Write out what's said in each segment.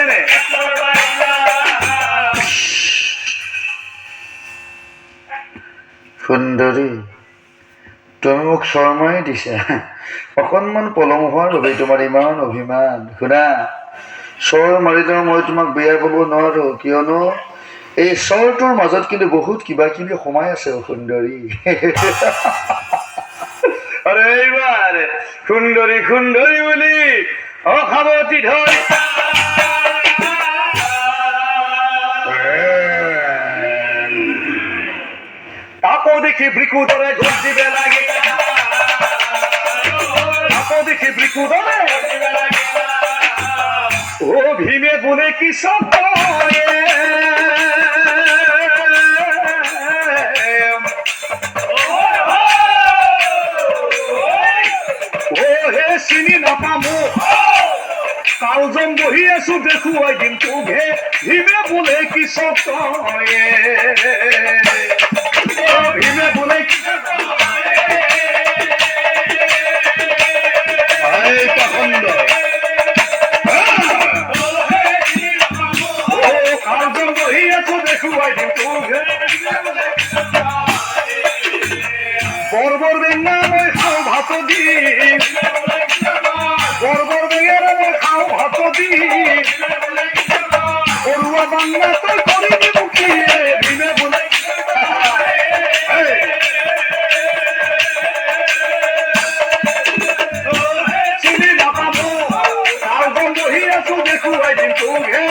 নে সুন্দৰী তুমি মোক শৰ্মাই দিছা অকণমান পলম হোৱাৰ বাবে তোমাৰ ইমান অভিমান শুনা চৰ মাৰিলেও মই তোমাক বেয়া পাব নোৱাৰো কিয়নো এই চৰটোৰ মাজত কিন্তু বহুত কিবা কিবি সোমাই আছে সুন্দৰী আরে এইবার সুন্দরী সুন্দরী বলি অখাবতী ধরি তাপো দেখি বৃকু ধরে ঘুরছিবে লাগে তাপো দেখি বৃকু ধরে ও ভীমে বলে কি সব চিনি নাপামো কালজন বহি আছো দেখুৱাই দিম তোকে ভীমে বোলে কি সতয়ে ভীমে বোলে কি কালজন বহি আছো দেখুৱাই দিম তোকে বর্বর বেঙ্গা মই খাও ভাত দি বর্বর বেঙ্গা মই খাও ভাত দি পড়ুয়া বাংলা তুই করি দিব কি ভীমে বলে চিনি নাপাবো কালজন বহি আছো দেখুৱাই দিম তোকে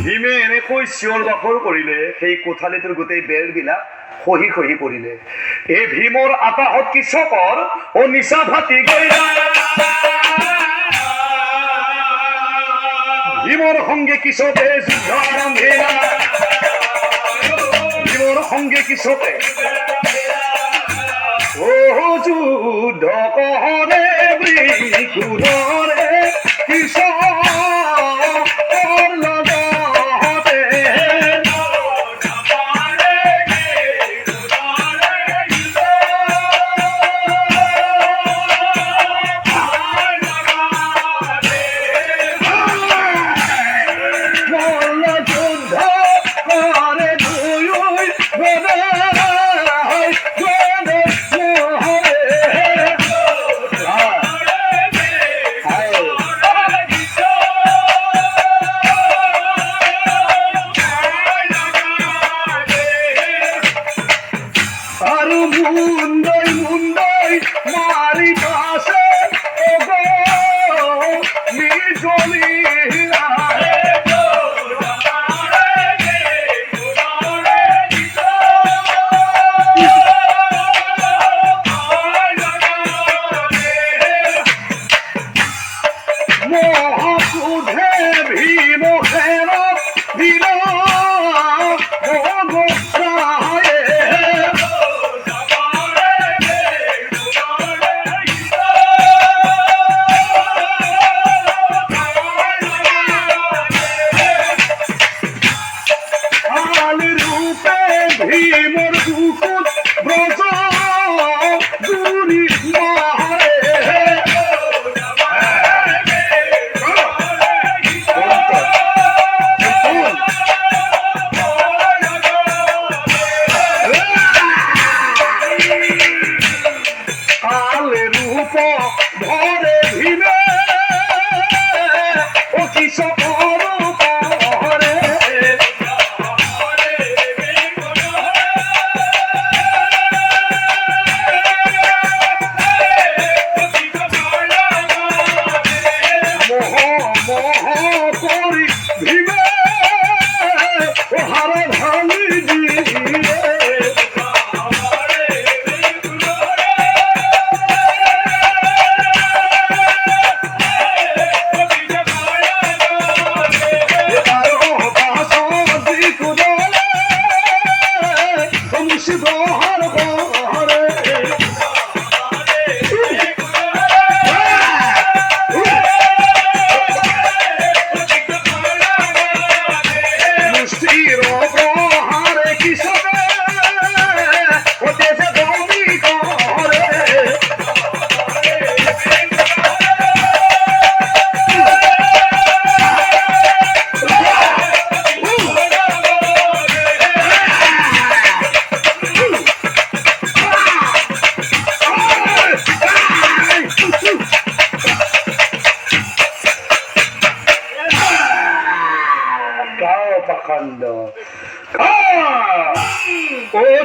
ভীমে এনেকৈ চিঞৰ বাখৰ কৰিলে সেই কোঠালিটোৰ গোটেই বেৰবিলাক খহি খহি পৰিলে এই ভীমৰ আতাহত কৃষকৰ ও নিচা ভাতি গৈ ভীমৰ সঙ্গে কৃষকে যুদ্ধ আৰম্ভিলা ভীমৰ সঙ্গে কৃষকে ও যুদ্ধ কহৰে বৃকুধৰে কৃষক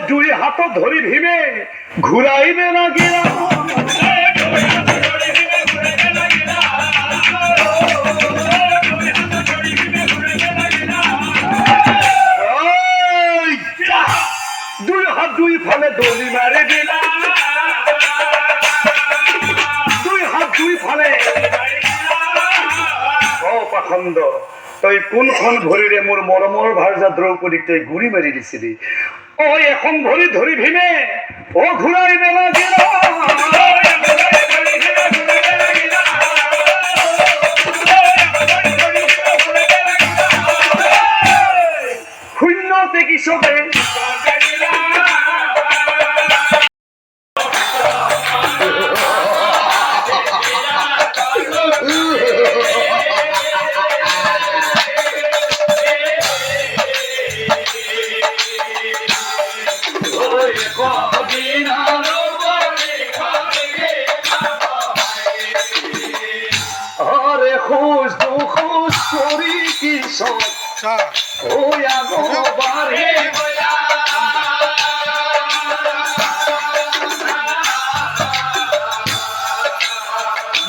দুই হাত ধরি ভীমে ঘুরাইবে লাগিলা দুই হাত দুই ফলে দলি মারে দিলা দুই হাত দুই ফলে ও পাখন্দ তই কোনখন ভৰিৰে মোৰ মৰমৰ ভাৰ্যা দ্ৰৌপদীক তই গুৰি মাৰি দিছিলি ঐ এখন ভৰি ধৰি ভীমে অ ঘূৰাইবে লাগিলা শূন্যতে কি চবে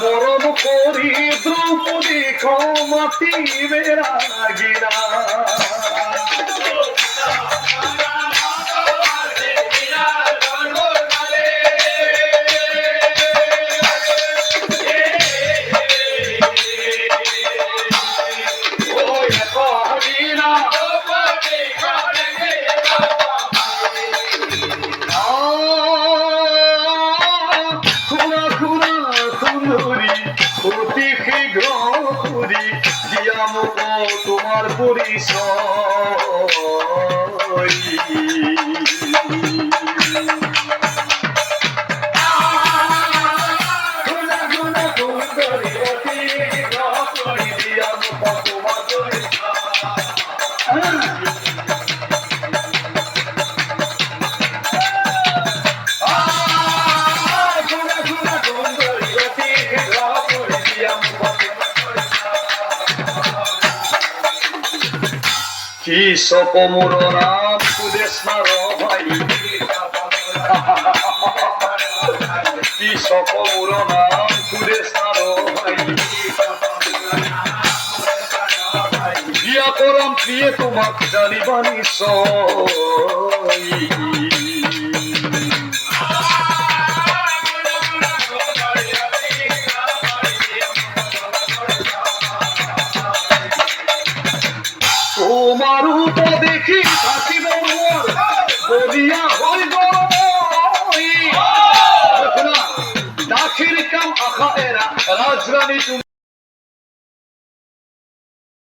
মরম করি দ্রৌপদী ক্ষমাতি বেড়া লাগিলা তোমার পরিচয় কি সকমুর নাম সুদেশ ভাই কি সকমুর নাম সুদেশ ভাই বিয়া করম প্রিয়ে তোমাক জানিবানি তোমার উপর দেখি থাকিব মোর বলিয়া হইব দাখির কাম আখা এরা রাজরানী